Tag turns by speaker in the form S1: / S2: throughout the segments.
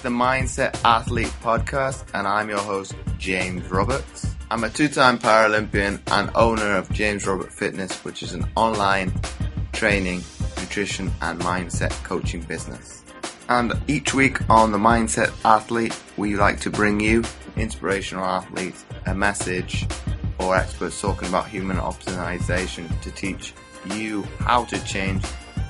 S1: the Mindset Athlete Podcast, and I'm your host, James Roberts. I'm a two-time Paralympian and owner of James Robert Fitness, which is an online training, nutrition, and mindset coaching business. And each week on the Mindset Athlete, we like to bring you inspirational athletes, a message, or experts talking about human optimization to teach you how to change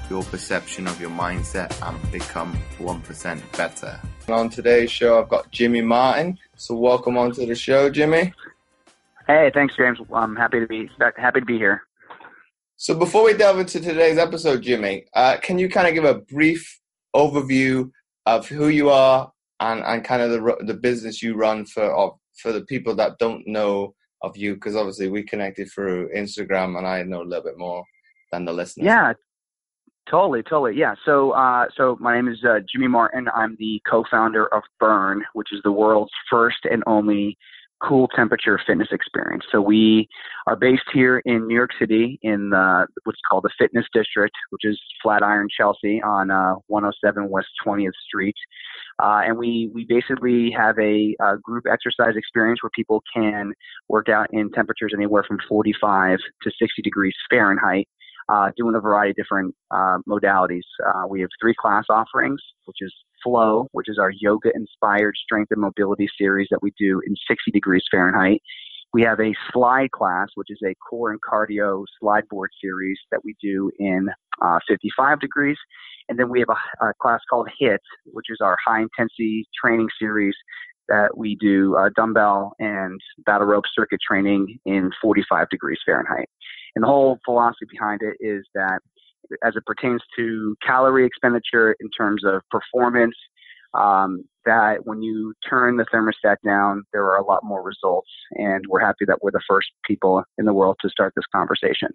S1: your perception of your mindset and become 1% better. And on today's show, I've got Jimmy Martin. So welcome onto the show, Jimmy.
S2: Hey, thanks, James. I'm happy to be here.
S1: So before we delve into today's episode, Jimmy, can you kind of give a brief overview of who you are and kind of the business you run for the people that don't know of you? Because obviously we connected through Instagram, and I know a little bit more than the listeners.
S2: Yeah. Totally. Yeah. So my name is Jimmy Martin. I'm the co-founder of BRRRN, which is the world's first and only cool temperature fitness experience. So we are based here in New York City in what's called the Fitness District, which is Flatiron, Chelsea, on 107 West 20th Street. And we basically have a group exercise experience where people can work out in temperatures anywhere from 45 to 60 degrees Fahrenheit. Doing a variety of different modalities. We have 3 class offerings, which is Flow, which is our yoga-inspired strength and mobility series that we do in 60 degrees Fahrenheit. We have a Slide class, which is a core and cardio slide board series that we do in 55 degrees. And then we have a class called HIIT, which is our high-intensity training series that we do dumbbell and battle rope circuit training in 45 degrees Fahrenheit. And the whole philosophy behind it is that as it pertains to calorie expenditure in terms of performance, that when you turn the thermostat down, there are a lot more results. And we're happy that we're the first people in the world to start this conversation.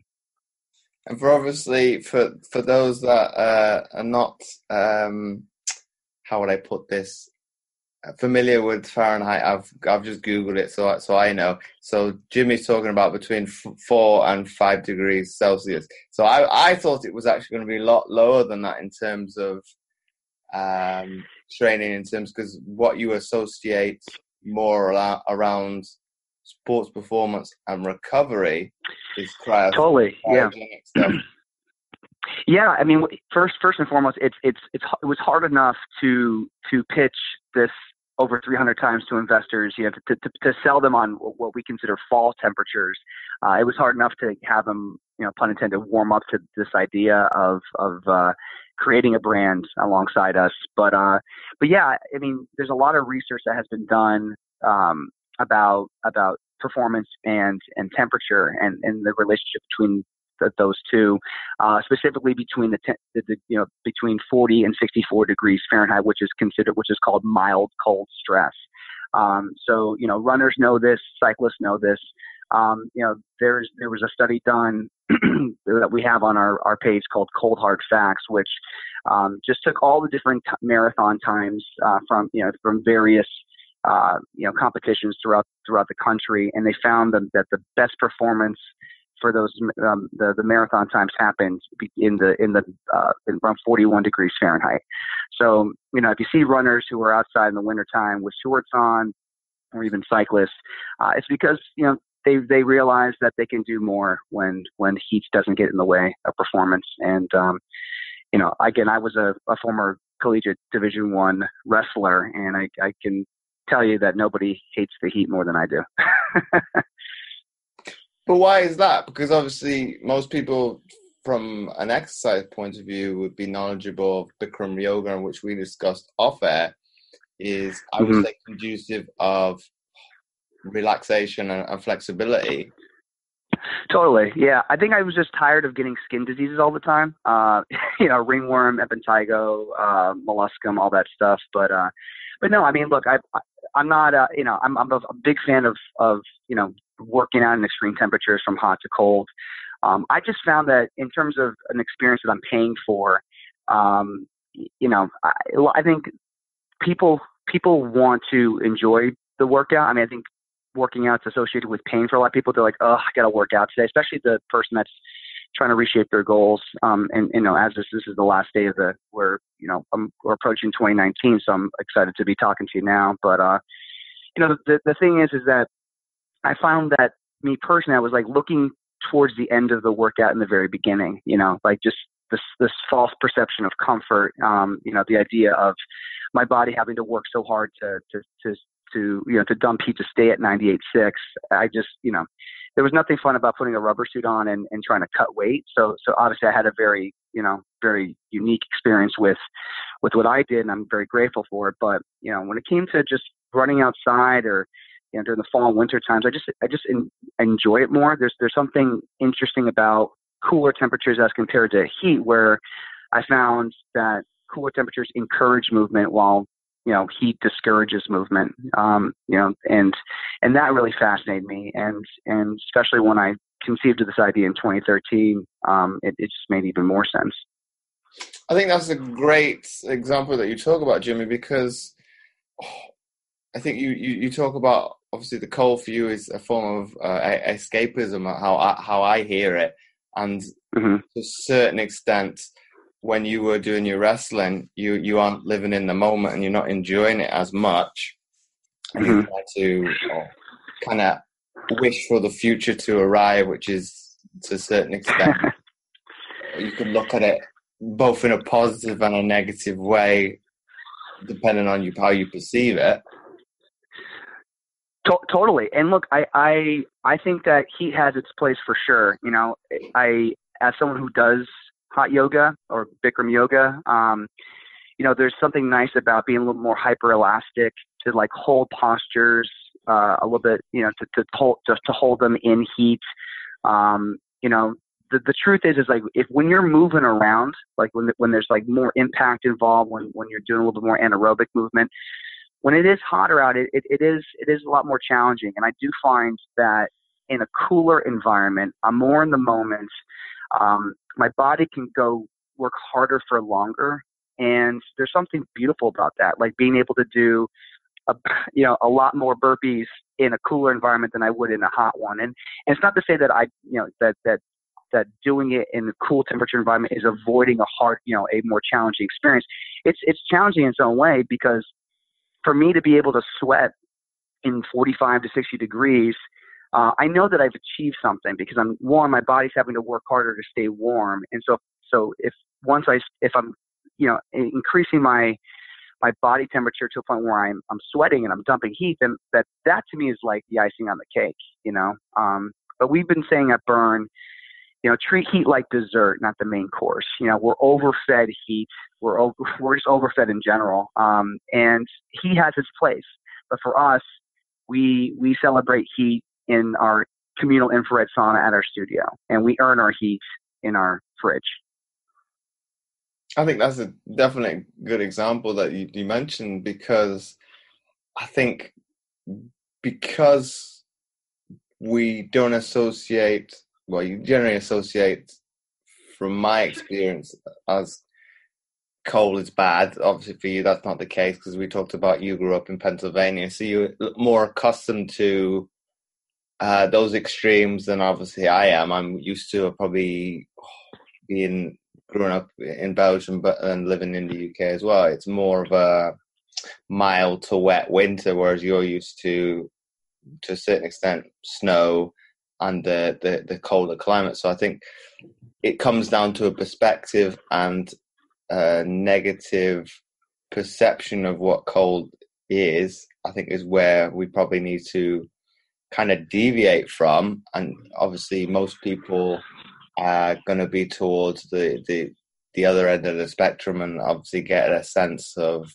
S1: And for those that are not, how would I put this? Familiar with Fahrenheit, I've just Googled it, so I know. So Jimmy's talking about between 4 and 5 degrees Celsius. So I thought it was actually going to be a lot lower than that in terms of training, in terms, because what you associate more around sports performance and recovery is
S2: totally,
S1: cryogenic stuff.
S2: Yeah, I mean, first and foremost, it was hard enough to pitch this over 300 times to investors, to sell them on what we consider fall temperatures. It was hard enough to have them, pun intended, warm up to this idea of creating a brand alongside us. But yeah, I mean, there's a lot of research that has been done about performance and temperature and the relationship between those two, specifically between between 40 and 64 degrees Fahrenheit, which is called mild cold stress. So runners know this, cyclists know this. There was a study done that we have on our page called Cold Hard Facts, which just took all the different marathon times from various competitions throughout the country, and they found that the best performance for those the marathon times happened in around 41 degrees Fahrenheit. So if you see runners who are outside in the wintertime with shorts on, or even cyclists, it's because they realize that they can do more when heat doesn't get in the way of performance. And again, I was a former collegiate Division I wrestler, and I can tell you that nobody hates the heat more than I do.
S1: But why is that? Because obviously most people from an exercise point of view would be knowledgeable of Bikram yoga, which we discussed off air, is I would say conducive of relaxation and flexibility.
S2: Totally. Yeah. I think I was just tired of getting skin diseases all the time. Ringworm, impetigo, molluscum, all that stuff. But no, I mean, look, I'm not, I'm a big fan of working out in extreme temperatures from hot to cold. I just found that in terms of an experience that I'm paying for, I think people want to enjoy the workout. I mean, I think working out is associated with pain for a lot of people. They're like, oh, I got to work out today, especially the person that's trying to reshape their goals. And as this is the last day of we're approaching 2019, so I'm excited to be talking to you now. But the thing is that I found that me personally, I was like looking towards the end of the workout in the very beginning, like just this false perception of comfort, the idea of my body having to work so hard to dump heat to stay at 98.6. I just, there was nothing fun about putting a rubber suit on and trying to cut weight. So obviously I had a very, very unique experience with what I did, and I'm very grateful for it. But, when it came to just running outside or, during the fall and winter times, I just enjoy it more. There's something interesting about cooler temperatures as compared to heat, where I found that cooler temperatures encourage movement while heat discourages movement. And that really fascinated me, and especially when I conceived of this idea in 2013, it just made even more sense.
S1: I think that's a great example that you talk about, Jimmy, because I think you talk about, obviously the cold for you is a form of escapism, how I hear it. And to a certain extent, when you were doing your wrestling, you aren't living in the moment and you're not enjoying it as much. And you try to kind of wish for the future to arrive, which is to a certain extent, you can look at it both in a positive and a negative way, depending on how you perceive it.
S2: Totally. And look, I think that heat has its place for sure. As someone who does hot yoga or Bikram yoga, there's something nice about being a little more hyper elastic to like hold postures a little bit, to hold them in heat. The truth is like when you're moving around, like when there's like more impact involved, when you're doing a little bit more anaerobic movement, when it is hotter out, it is a lot more challenging. And I do find that in a cooler environment, I'm more in the moment. My body can go work harder for longer. And there's something beautiful about that, like being able to do a lot more burpees in a cooler environment than I would in a hot one. And it's not to say that that doing it in a cool temperature environment is avoiding a more challenging experience. It's challenging in its own way, because for me to be able to sweat in 45 to 60 degrees, I know that I've achieved something, because I'm warm. My body's having to work harder to stay warm. And so if I'm increasing my body temperature to a point where I'm sweating and I'm dumping heat, then that to me is like the icing on the cake. But we've been saying at BRRRN, treat heat like dessert, not the main course. We're overfed heat. We're just overfed in general. And heat has its place. But for us, we celebrate heat in our communal infrared sauna at our studio, and we earn our heat in our fridge.
S1: I think that's a definitely good example that you mentioned, because I think because we don't associate, well, you generally associate, from my experience, as cold is bad. Obviously for you that's not the case, because we talked about you grew up in Pennsylvania, so you're more accustomed to those extremes than obviously I am. I'm used to probably growing up in Belgium and living in the UK as well. It's more of a mild to wet winter, whereas you're used to a certain extent, snow and the colder climate. So I think it comes down to a perspective and a negative perception of what cold is, I think, is where we probably need to kind of deviate from. And obviously most people are going to be towards the other end of the spectrum, and obviously get a sense of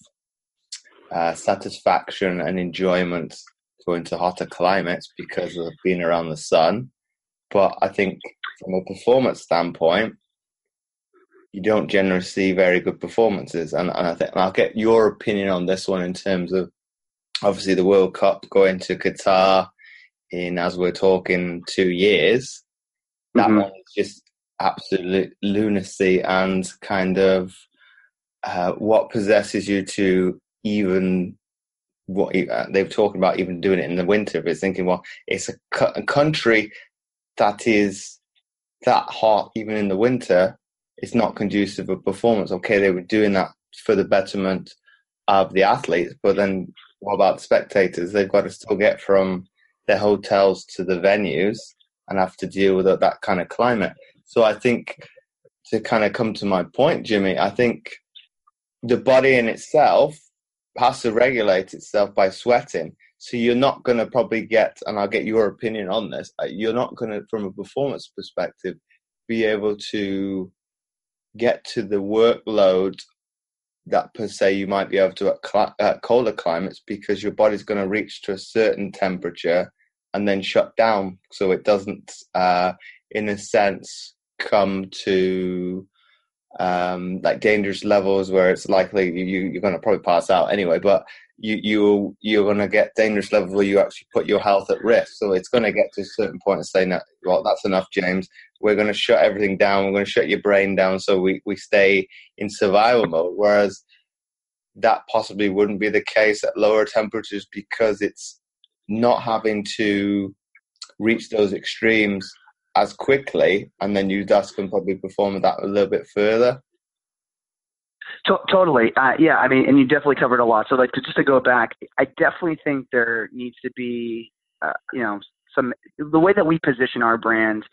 S1: satisfaction and enjoyment going to hotter climates because of being around the sun. But I think from a performance standpoint, you don't generally see very good performances. And I think, and I'll get your opinion on this one in terms of obviously the World Cup going to Qatar in, as we're talking, 2 years. That one is just absolute lunacy, and kind of what possesses you to even what they've talked about even doing it in the winter. It's thinking, well, it's a country that is that hot, even in the winter, is not conducive of performance. Okay, they were doing that for the betterment of the athletes, but then what about the spectators? They've got to still get from their hotels to the venues and have to deal with that kind of climate. So I think, to kind of come to my point, Jimmy, I think the body in itself has to regulate itself by sweating. So you're not going to probably get, and I'll get your opinion on this, you're not going to, from a performance perspective, be able to get to the workload that per se you might be able to at colder climates, because your body's going to reach to a certain temperature and then shut down, so it doesn't, in a sense, come to like dangerous levels where it's likely you're going to probably pass out anyway, but you're going to get dangerous levels where you actually put your health at risk. So it's going to get to a certain point and say, no, well, that's enough, James. We're going to shut everything down. We're going to shut your brain down so we stay in survival mode. Whereas that possibly wouldn't be the case at lower temperatures, because it's not having to reach those extremes as quickly, and then you thus can probably perform that a little bit further.
S2: Totally. Yeah, I mean, and you definitely covered a lot. So like, just to go back, I definitely think there needs to be, the way that we position our brand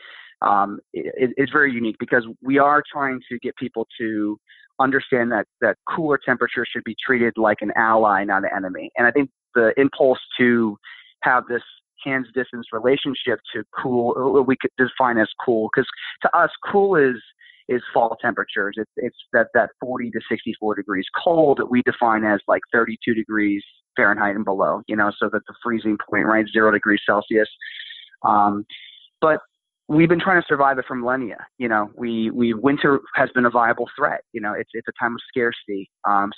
S2: is very unique, because we are trying to get people to understand that cooler temperatures should be treated like an ally, not an enemy. And I think the impulse to have this hands distance relationship to cool, we could define as cool, because to us, cool is fall temperatures. It's that 40 to 64 degrees. Cold we define as like 32 degrees Fahrenheit and below, so that the freezing point, right, 0 degrees Celsius. But we've been trying to survive it for millennia. Winter has been a viable threat. It's a time of scarcity.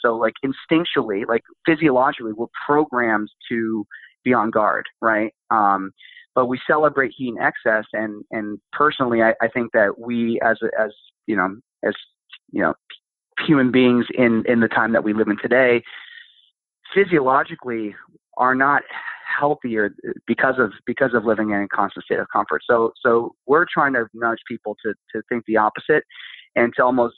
S2: So like instinctually, like physiologically, we're programmed to be on guard, right? But we celebrate heat in excess, and personally, I think that we as human beings in the time that we live in today, physiologically are not healthier because of living in a constant state of comfort. So we're trying to nudge people to think the opposite, and to almost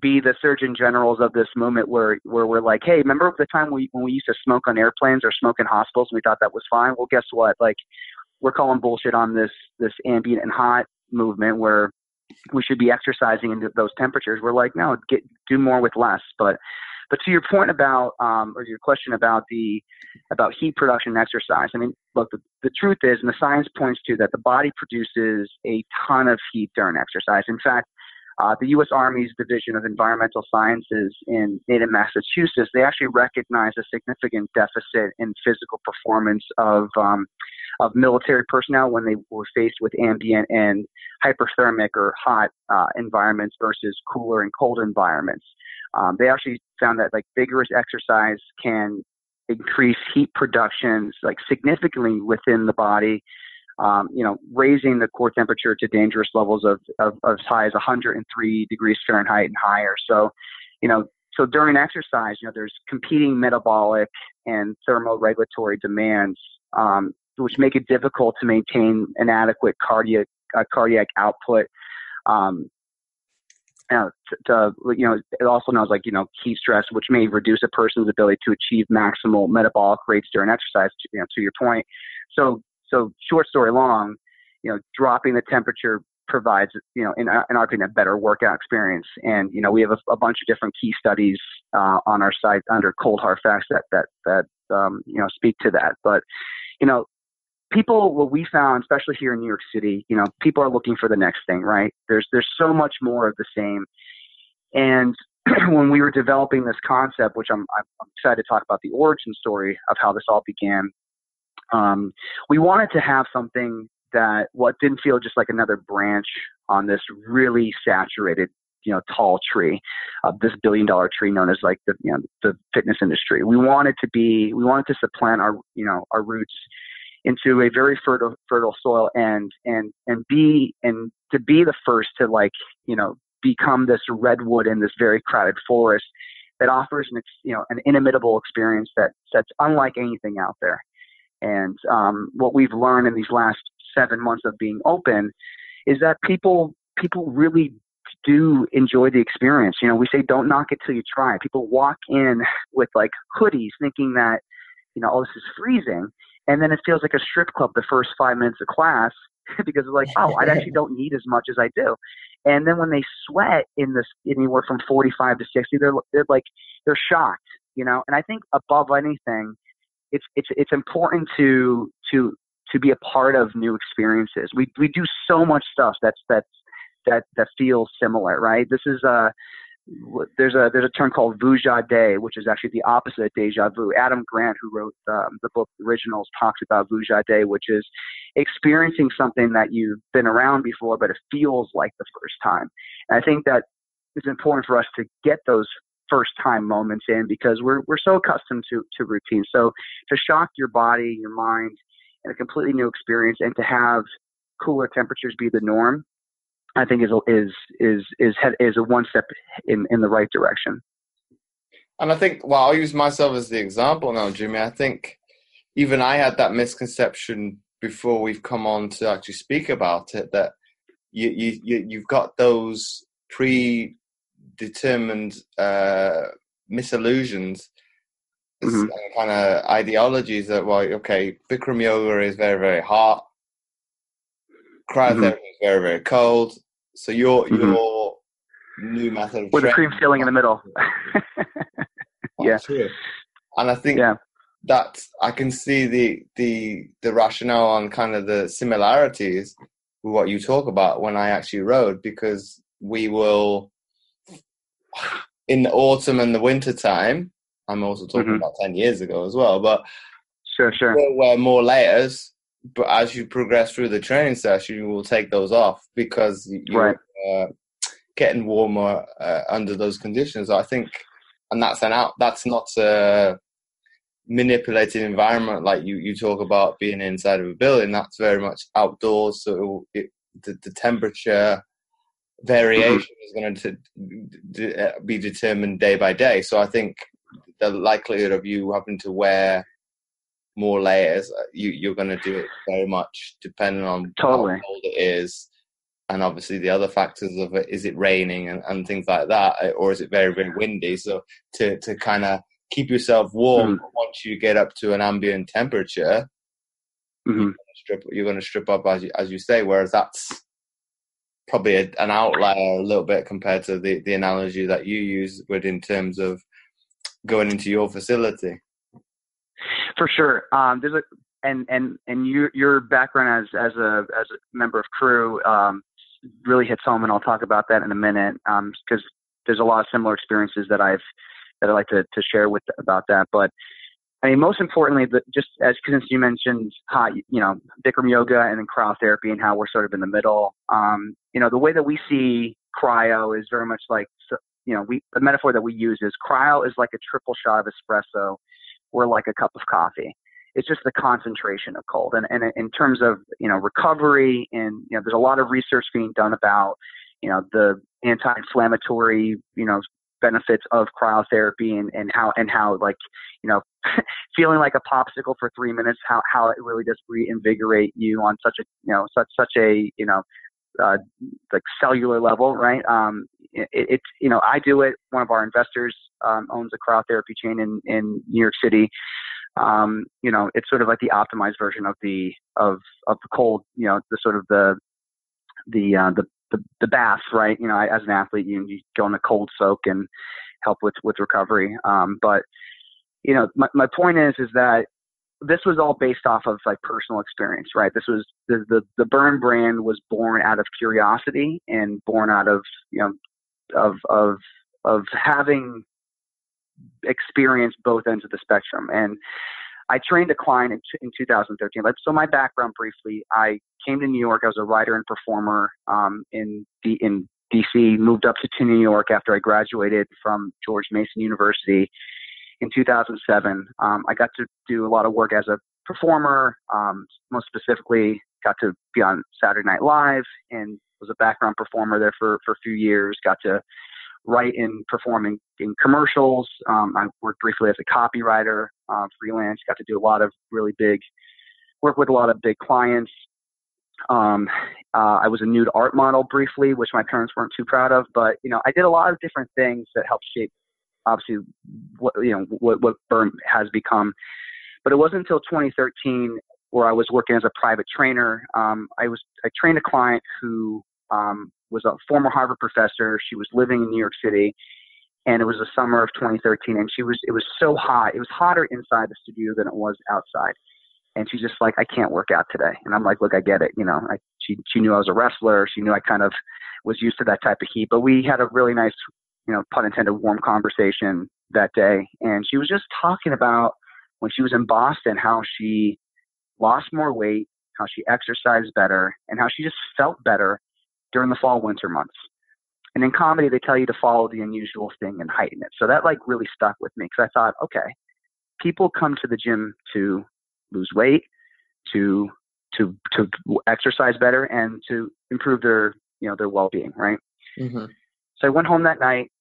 S2: be the surgeon generals of this movement where we're like, hey, remember the time when we used to smoke on airplanes or smoke in hospitals and we thought that was fine? Well, guess what? Like, we're calling bullshit on this ambient and hot movement where we should be exercising into those temperatures. We're like, no, do more with less. But to your point about, or your question about about heat production and exercise, I mean, look, the truth is, and the science points to, that the body produces a ton of heat during exercise. In fact, the U.S. Army's Division of Environmental Sciences in Needham, Massachusetts, they actually recognize a significant deficit in physical performance of military personnel when they were faced with ambient and hyperthermic or hot environments versus cooler and cold environments. They actually found that like vigorous exercise can increase heat production like significantly within the body. Raising the core temperature to dangerous levels of as high as 103 degrees Fahrenheit and higher. So during exercise, there's competing metabolic and thermoregulatory demands, which make it difficult to maintain an adequate cardiac output. It also knows heat stress, which may reduce a person's ability to achieve maximal metabolic rates during exercise. To your point, So short story long, dropping the temperature provides, in our opinion, a better workout experience. And, we have a bunch of different key studies on our site under cold hard facts that speak to that. But, people, what we found, especially here in New York City, people are looking for the next thing, right? There's so much more of the same. And when we were developing this concept, which I'm excited to talk about the origin story of how this all began, we wanted to have something that didn't feel just like another branch on this really saturated, tall tree, this $1 billion tree known as like the fitness industry. We wanted to supplant our roots into a very fertile soil and to be the first to become this redwood in this very crowded forest that offers an inimitable experience that's unlike anything out there. And what we've learned in these last 7 months of being open is that people really do enjoy the experience. You know, we say don't knock it till you try. People walk in with like hoodies thinking that, you know, oh, this is freezing. And then it feels like a strip club the first 5 minutes of class because they're like, oh, I actually don't need as much as I do. And then when they sweat in this anywhere from 45 to 60, they're shocked, you know. And I think above anything, it's important to be a part of new experiences. We do so much stuff that feels similar, right? This is there's a term called vujade, which is actually the opposite of deja vu. Adam Grant, who wrote the book Originals, talks about vujade, which is experiencing something that you've been around before, but it feels like the first time. And I think that it's important for us to get those first time moments in because we're so accustomed to routine. So to shock your body, your mind, in a completely new experience, and to have cooler temperatures be the norm, I think is a one step in the right direction.
S1: And I think, well, I'll use myself as the example now, Jimmy. I think even I had that misconception before we've come on to actually speak about it, that you've got those predetermined misillusions,
S2: Mm-hmm.
S1: kind of ideologies that, well, okay, Bikram yoga is very, very hot. Cryotherapy is very, very cold. So your new method of
S2: with
S1: training,
S2: a cream filling in the middle. Yeah.
S1: True. And I think that I can see the rationale on kind of the similarities with what you talk about when I actually rode, because we will, in the autumn and the winter time, I'm also talking about 10 years ago as well, but
S2: sure.
S1: we'll wear more layers. But as you progress through the training session, you will take those off because you're getting warmer under those conditions. I think, and that's not a manipulated environment like you talk about being inside of a building. That's very much outdoors. So the temperature variation is going to be determined day by day. So I think the likelihood of you having to wear more layers, you're going to do it very much depending on how cold it is, and obviously the other factors of it. Is it raining and things like that, or is it very, very windy? So to kind of keep yourself warm once you get up to an ambient temperature, you're going to strip up as you say, whereas that's probably an outlier a little bit compared to the analogy that you use with in terms of going into your facility.
S2: For sure. There's your background as a member of crew really hits home, and I'll talk about that in a minute because there's a lot of similar experiences that I'd like to share about that. But I mean, most importantly, just as since you mentioned, Bikram yoga and then cryotherapy and how we're sort of in the middle. The way that we see cryo is very much like, the metaphor that we use is cryo is like a triple shot of espresso or like a cup of coffee. It's just the concentration of cold. And in terms of, recovery, and, there's a lot of research being done about, the anti-inflammatory, benefits of cryotherapy and how like, feeling like a popsicle for 3 minutes, how it really does reinvigorate you on such a like cellular level, right? It's I do it. One of our investors owns a cryotherapy chain in New York City. It's sort of like the optimized version of the cold, the sort of the bath, right? As an athlete, you go in a cold soak and help with recovery. But my point is that this was all based off of like personal experience, right? This was the BRRRN brand was born out of curiosity and born out of, of having experienced both ends of the spectrum. And I trained a client in 2013. So my background briefly, I came to New York. I was a writer and performer in DC, moved up to New York after I graduated from George Mason University in 2007. I got to do a lot of work as a performer, most specifically got to be on Saturday Night Live and was a background performer there for a few years, got to write and perform in commercials. I worked briefly as a copywriter, freelance, got to do a lot of really big work with a lot of big clients. I was a nude art model briefly, which my parents weren't too proud of, but, I did a lot of different things that helped shape, obviously, what BRRRN has become. But it wasn't until 2013 where I was working as a private trainer. I trained a client who was a former Harvard professor. She was living in New York City, and it was the summer of 2013, and it was so hot. It was hotter inside the studio than it was outside. And she's just like, I can't work out today. And I'm like, look, I get it. She knew I was a wrestler. She knew I kind of was used to that type of heat. But we had a really nice, pun intended, warm conversation that day. And she was just talking about when she was in Boston, how she lost more weight, how she exercised better, and how she just felt better during the fall, winter months. And in comedy, they tell you to follow the unusual thing and heighten it. So that really stuck with me, because I thought, okay, people come to the gym to lose weight, to exercise better, and to improve their well-being, right?
S1: Mm-hmm.
S2: So I went home that night,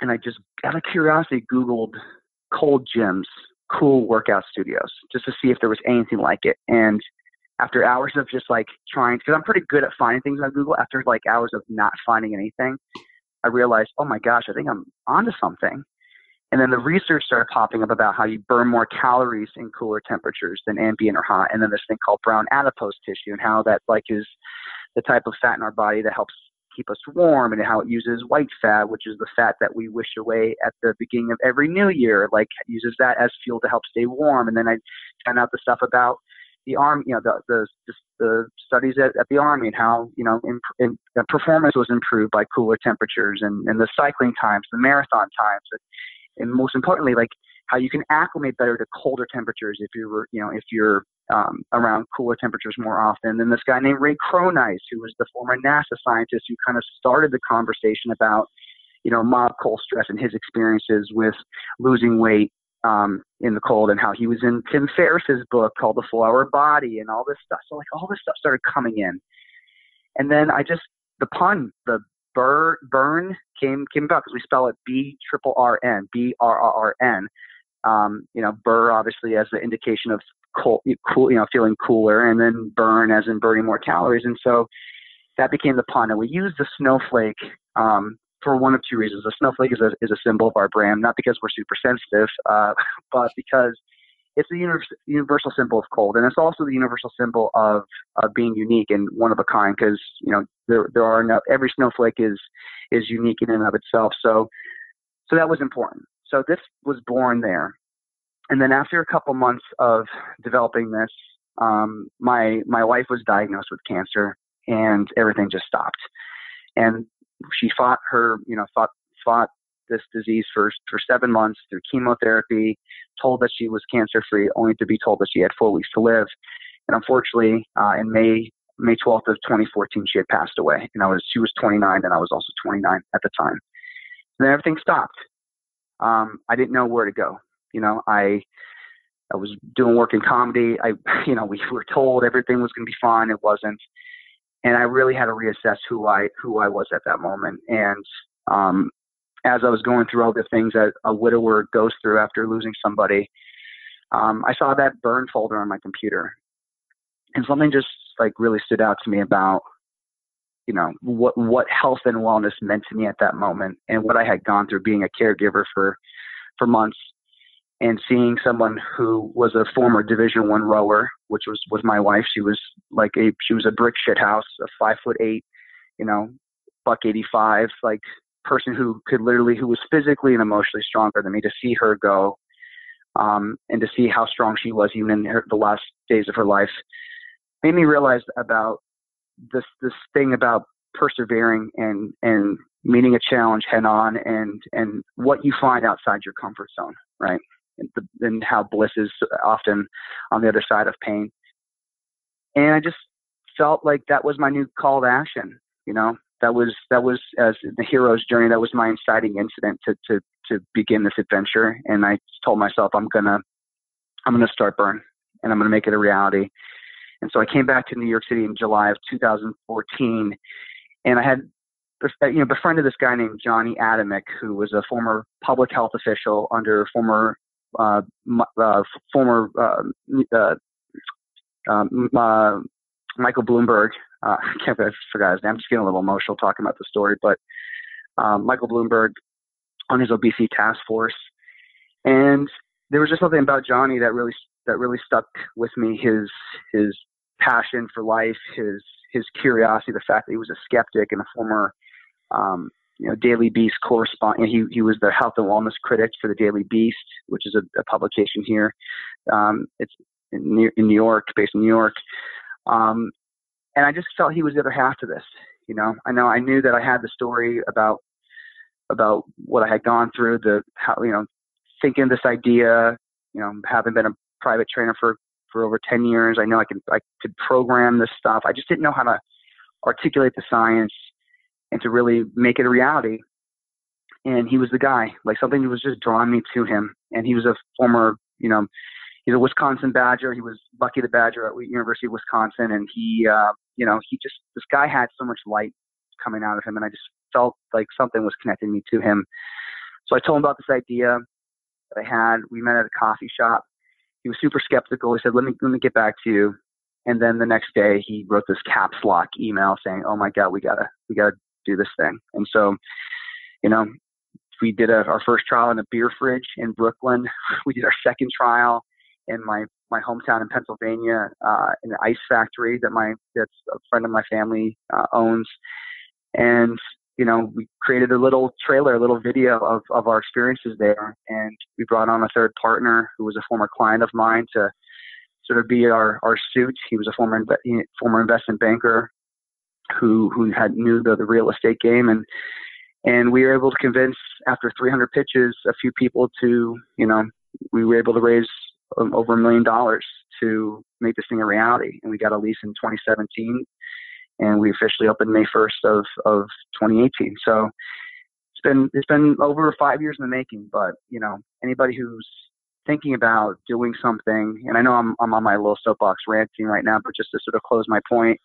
S2: and I just, out of curiosity, Googled cold gyms, cool workout studios, just to see if there was anything like it. And after hours of just trying, because I'm pretty good at finding things on Google, after hours of not finding anything, I realized, oh my gosh, I think I'm onto something. And then the research started popping up about how you burn more calories in cooler temperatures than ambient or hot. And then this thing called brown adipose tissue, and how that is the type of fat in our body that helps keep us warm, and how it uses white fat, which is the fat that we wish away at the beginning of every new year, uses that as fuel to help stay warm. And then I found out the stuff about the Army, the studies at the Army, and how, the performance was improved by cooler temperatures, and the cycling times, the marathon times. And most importantly, how you can acclimate better to colder temperatures if you're around cooler temperatures more often. Then this guy named Ray Cronice, who was the former NASA scientist who kind of started the conversation about, mild cold stress and his experiences with losing weight in the cold, and how he was in Tim Ferriss's book called The 4 Hour Body, and all this stuff. So all this stuff started coming in. And then the BRRRN came about because we spell it BRRRN, BRRRN. BRRRR obviously as the indication of cool, feeling cooler, and then burn as in burning more calories. And so that became the pun. And we used the snowflake for one of two reasons. The snowflake is a symbol of our brand, not because we're super sensitive, but because it's the universal symbol of cold, and it's also the universal symbol of being unique and one of a kind. Because there are every snowflake is unique in and of itself. So that was important. So this was born there, and then after a couple months of developing this, my wife was diagnosed with cancer, and everything just stopped. And she fought this disease for 7 months through chemotherapy, told that she was cancer-free, only to be told that she had 4 weeks to live. And unfortunately, in May 12th of 2014, she had passed away. And she was 29, and I was also 29 at the time. And then everything stopped. I didn't know where to go. I was doing work in comedy. We were told everything was going to be fine. It wasn't. And I really had to reassess who I was at that moment. And as I was going through all the things that a widower goes through after losing somebody, I saw that BRRRN folder on my computer, and something just really stood out to me about, what health and wellness meant to me at that moment, and what I had gone through being a caregiver for months, and seeing someone who was a former Division I rower, which was my wife. She was she was a brick shit house, a 5'8", $185, person who was physically and emotionally stronger than me. To see her go, and to see how strong she was even in the last days of her life, made me realize about this thing about persevering and meeting a challenge head on, and what you find outside your comfort zone, right? And how bliss is often on the other side of pain. And I just felt like that was my new call to action. That was as the hero's journey. That was my inciting incident to begin this adventure. And I told myself, I'm gonna start BRRRN, and I'm gonna make it a reality. And so I came back to New York City in July of 2014, and I had befriended this guy named Johnny Adamick, who was a former public health official under former Michael Bloomberg. I can't believe I forgot his name. I'm just getting a little emotional talking about the story, but Michael Bloomberg on his obesity task force. And there was just something about Johnny that really stuck with me. His passion for life, his curiosity, the fact that he was a skeptic and a former Daily Beast correspondent. He was the health and wellness critic for the Daily Beast, which is a publication here. It's in New York, based in New York. And I just felt he was the other half to this. I knew that I had the story about what I had gone through, thinking this idea, having been a private trainer for over 10 years. I know I could program this stuff. I just didn't know how to articulate the science and to really make it a reality. And he was the guy. Like, something was just drawing me to him. And he was a former, he's a Wisconsin Badger. He was Bucky the Badger at University of Wisconsin. And this guy had so much light coming out of him. And I just felt like something was connecting me to him. So I told him about this idea that I had. We met at a coffee shop. He was super skeptical. He said, let me get back to you. And then the next day he wrote this caps lock email saying, oh my God, we gotta do this thing. And so, we did our first trial in a beer fridge in Brooklyn. We did our second trial in my hometown in Pennsylvania, in an ice factory that's a friend of my family owns. And, we created a little trailer, a little video of our experiences there. And we brought on a third partner who was a former client of mine to sort of be our suit. He was a former investment banker who knew the real estate game. And we were able to convince, after 300 pitches, a few people to, we were able to raise over $1 million to make this thing a reality. And we got a lease in 2017. And we officially opened May 1st of 2018. So it's been over 5 years in the making. But anybody who's thinking about doing something, and I know I'm on my little soapbox ranting right now, but just to sort of close my point,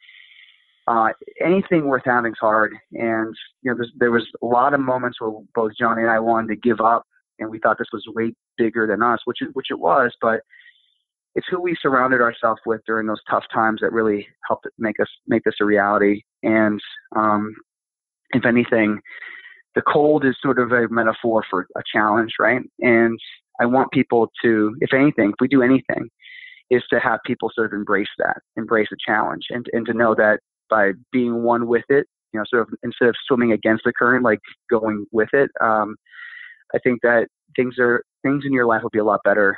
S2: anything worth having is hard. And there was a lot of moments where both Johnny and I wanted to give up, and we thought this was way bigger than us, which it was. But it's who we surrounded ourselves with during those tough times that really helped make this a reality. And if anything, the cold is sort of a metaphor for a challenge, right? And I want people to, if we do anything, is to have people sort of embrace a challenge, and to know that by being one with it, sort of instead of swimming against the current, like going with it. I think that things in your life will be a lot better,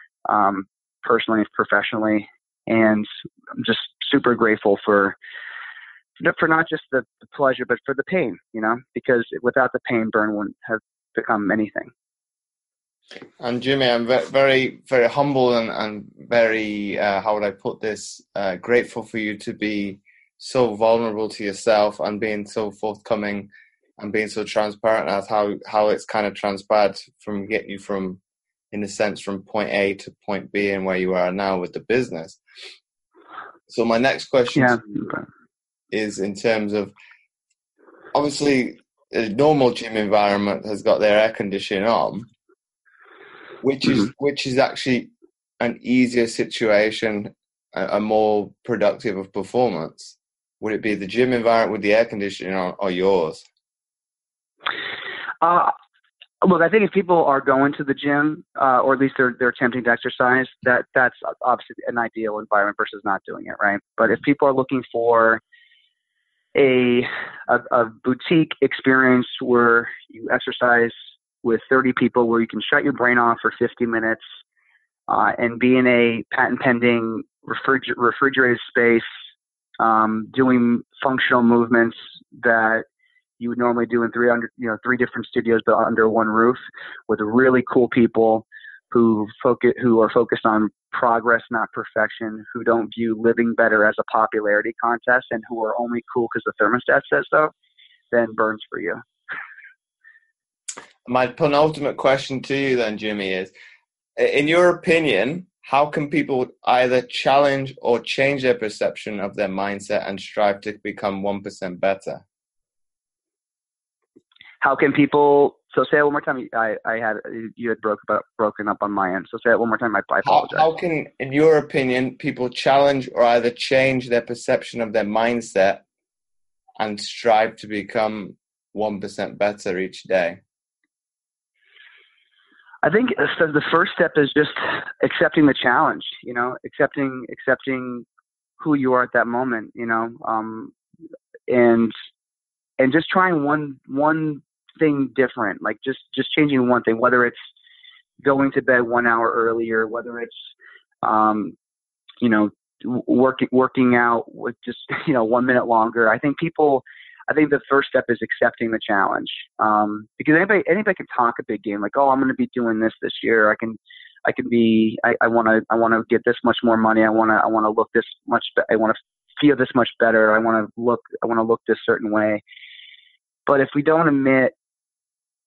S2: personally and professionally. And I'm just super grateful for not just the pleasure, but for the pain, because without the pain, Burn wouldn't have become anything.
S1: And Jimmy, I'm very, very humble and very, how would I put this, grateful for you to be so vulnerable to yourself and being so forthcoming and being so transparent as how it's kind of transpired from getting you from, in a sense, from point A to point B and where you are now with the business. So my next question to you is in terms of, obviously, a normal gym environment has got their air conditioning on, which is actually an easier situation, a more productive of performance. Would it be the gym environment with the air conditioning or yours?
S2: Look, I think if people are going to the gym, or at least they're attempting to exercise, that's obviously an ideal environment versus not doing it, right? But if people are looking for a boutique experience where you exercise with 30 people, where you can shut your brain off for 50 minutes, and be in a patent pending refrigerated space, doing functional movements that you would normally do in three different studios, but under one roof, with really cool people who are focused on progress, not perfection, who don't view living better as a popularity contest, and who are only cool because the thermostat says so, then Burn's for you.
S1: My penultimate question to you then, Jimmy, is, in your opinion, how can people either challenge or change their perception of their mindset and strive to become 1% better?
S2: How can people So say it one more time. You had broken up on my end. So say it one more time. I apologize.
S1: How can, in your opinion, people challenge or either change their perception of their mindset and strive to become 1% better each day?
S2: I think the first step is just accepting the challenge. Accepting who you are at that moment. And just trying one thing different, like just changing one thing, whether it's going to bed 1 hour earlier, whether it's working out with just 1 minute longer. I think the first step is accepting the challenge, because anybody can talk a big game, like, oh, I'm going to be doing this year. I want to get this much more money. I want to look this much. I want to feel this much better. I want to look this certain way. But if we don't admit,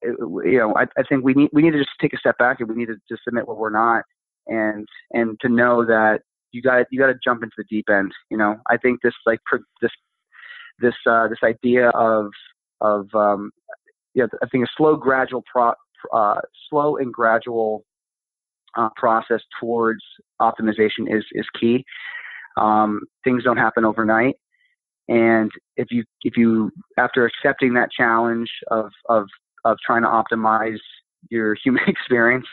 S2: I think we need to just take a step back, and we need to just admit what we're not, and to know that you got to jump into the deep end. I think this idea of I think a slow and gradual process towards optimization is key. Things don't happen overnight. And if you after accepting that challenge of trying to optimize your human experience,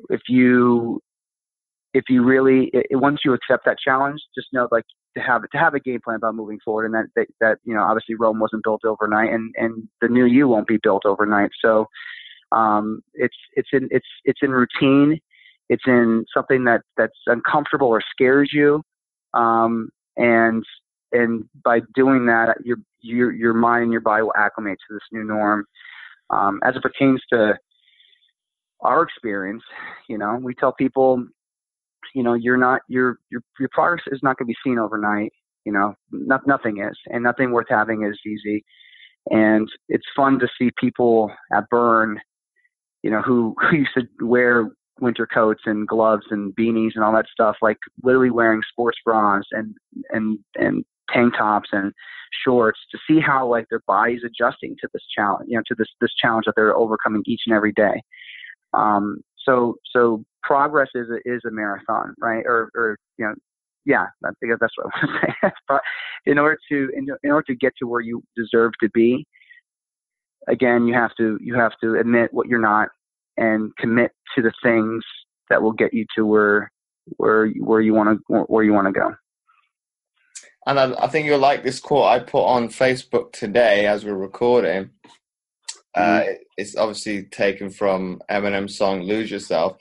S2: if you really once you accept that challenge, just know, like, to have a game plan about moving forward, and that obviously Rome wasn't built overnight, and the new you won't be built overnight. So it's in routine. It's in something that's uncomfortable or scares you, and by doing that, your mind and your body will acclimate to this new norm. As it pertains to our experience, we tell people, your progress is not going to be seen overnight. Nothing is, and nothing worth having is easy. And it's fun to see people at BRRRN, who used to wear winter coats and gloves and beanies and all that stuff, like literally wearing sports bras and tank tops and shorts, to see how, like, their body's adjusting to this challenge, to this challenge that they're overcoming each and every day. So progress is a marathon, right? Yeah, I think that's what I want to say. But in order to get to where you deserve to be, again, you have to admit what you're not and commit to the things that will get you to where you want to go.
S1: And I think you'll like this quote I put on Facebook today as we're recording. It's obviously taken from Eminem's song "Lose Yourself."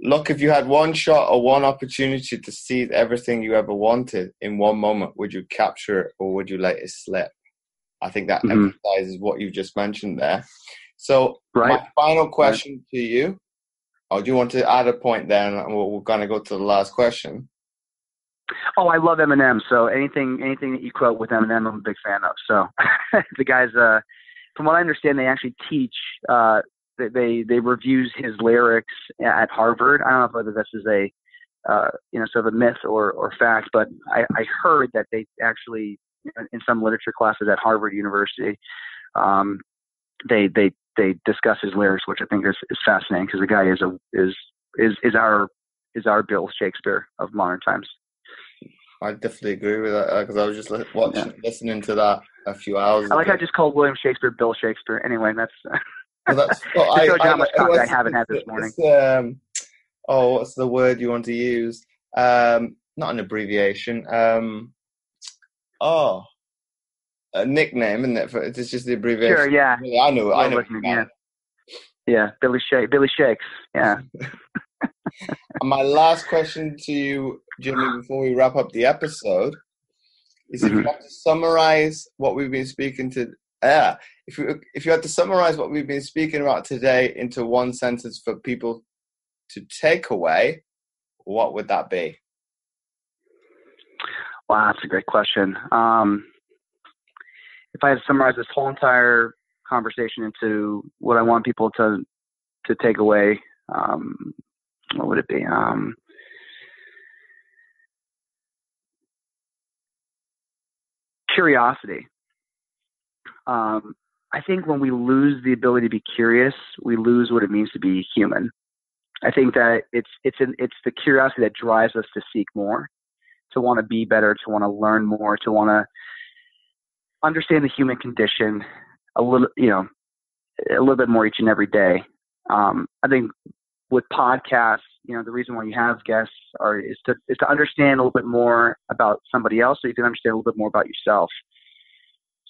S1: Look, if you had one shot or one opportunity to seize everything you ever wanted in one moment, would you capture it or would you let it slip? I think that emphasizes what you just mentioned there. So my final question to you, or do you want to add a point there, and we're going to go to the last question?
S2: Oh, I love Eminem. So anything that you quote with Eminem, I'm a big fan of. So the guys, from what I understand, they actually teach. They review his lyrics at Harvard. I don't know whether this is a sort of a myth or fact, but I heard that they actually, in some literature classes at Harvard University, they discuss his lyrics, which I think is fascinating, because the guy is our Bill Shakespeare of modern times.
S1: I definitely agree with that, because I was just listening to that a few hours ago.
S2: I just called William Shakespeare Bill Shakespeare. Anyway, that's
S1: well,
S2: shows you how much coffee I haven't had this morning.
S1: What's the word you want to use? Not an abbreviation. A nickname, isn't it? It's just the abbreviation.
S2: Sure, yeah.
S1: I know.
S2: Yeah, Billy Shakes. Yeah.
S1: And my last question to you, Jimmy, before we wrap up the episode, is if you have to summarize what we've been speaking to. If you had to summarize what we've been speaking about today into one sentence for people to take away, what would that be?
S2: Wow, that's a great question. If I had to summarize this whole entire conversation into what I want people to take away, what would it be? Curiosity. I think when we lose the ability to be curious, we lose what it means to be human. I think that it's the curiosity that drives us to seek more, to want to be better, to want to learn more, to want to understand the human condition a little bit more each and every day. I think with podcasts, the reason why you have guests is to understand a little bit more about somebody else, so you can understand a little bit more about yourself.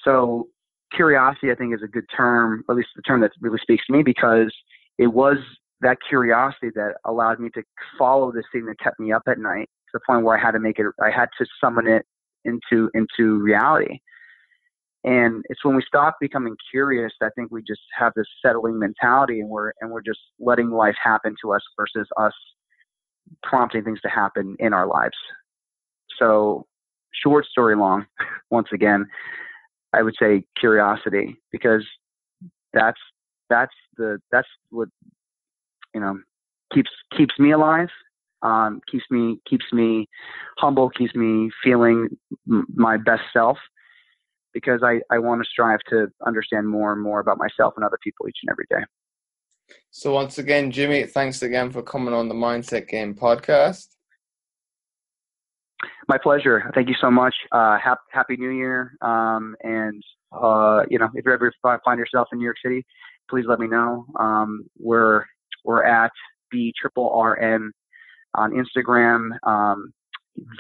S2: So curiosity, I think, is a good term, or at least the term that really speaks to me, because it was that curiosity that allowed me to follow this thing that kept me up at night, to the point where I had to summon it into reality. And it's when we stop becoming curious that I think we just have this settling mentality, and we're just letting life happen to us versus us prompting things to happen in our lives. So, short story long, once again, I would say curiosity, because that's what keeps me alive, keeps me humble, keeps me feeling my best self, because I want to strive to understand more and more about myself and other people each and every day.
S1: So once again, Jimmy, thanks again for coming on the Mindset Game podcast.
S2: My pleasure. Thank you so much. Happy New Year. And if you ever find yourself in New York City, please let me know. We're at BRRRN on Instagram,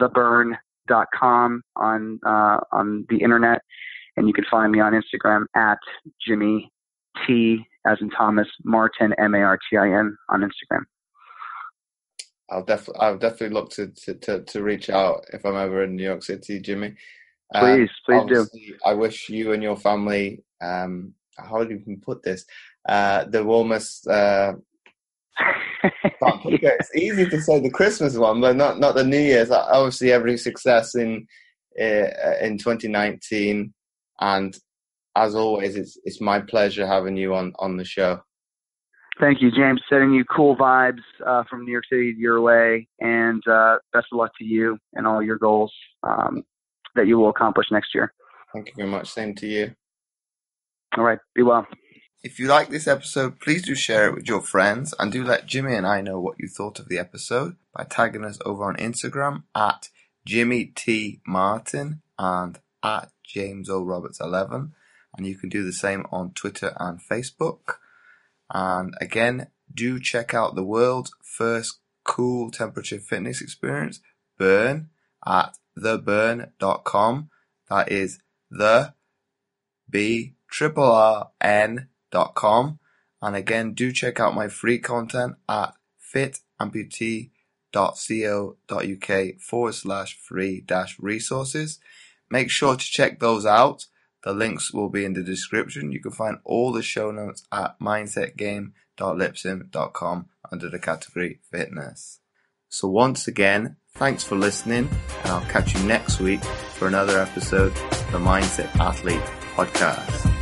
S2: theburn.com on the internet, and you can find me on Instagram at Jimmy T as in Thomas Martin, Martin on Instagram.
S1: I'll definitely look to reach out if I'm ever in New York City, Jimmy.
S2: Please do.
S1: I wish you and your family, how do you put this, the warmest. It's easy to say the Christmas one, but not the New Year's. Obviously, every success in 2019, and as always, it's my pleasure having you on the show.
S2: Thank you, James. Sending you cool vibes from New York City your way, and best of luck to you and all your goals that you will accomplish next year.
S1: Thank you very much. Same to you.
S2: All right. Be well.
S1: If you like this episode, please do share it with your friends, and do let Jimmy and I know what you thought of the episode by tagging us over on Instagram at Jimmy T Martin and at James O Roberts 11, and you can do the same on Twitter and Facebook. And again, do check out the world's first cool temperature fitness experience, BRRRN, at theburn.com. That is the BRRRN.com. And again, do check out my free content at fitamputee.co.uk/free-resources. Make sure to check those out. The links will be in the description. You can find all the show notes at mindsetgame.lipsim.com under the category fitness. So once again, thanks for listening, and I'll catch you next week for another episode of the Mindset Athlete podcast.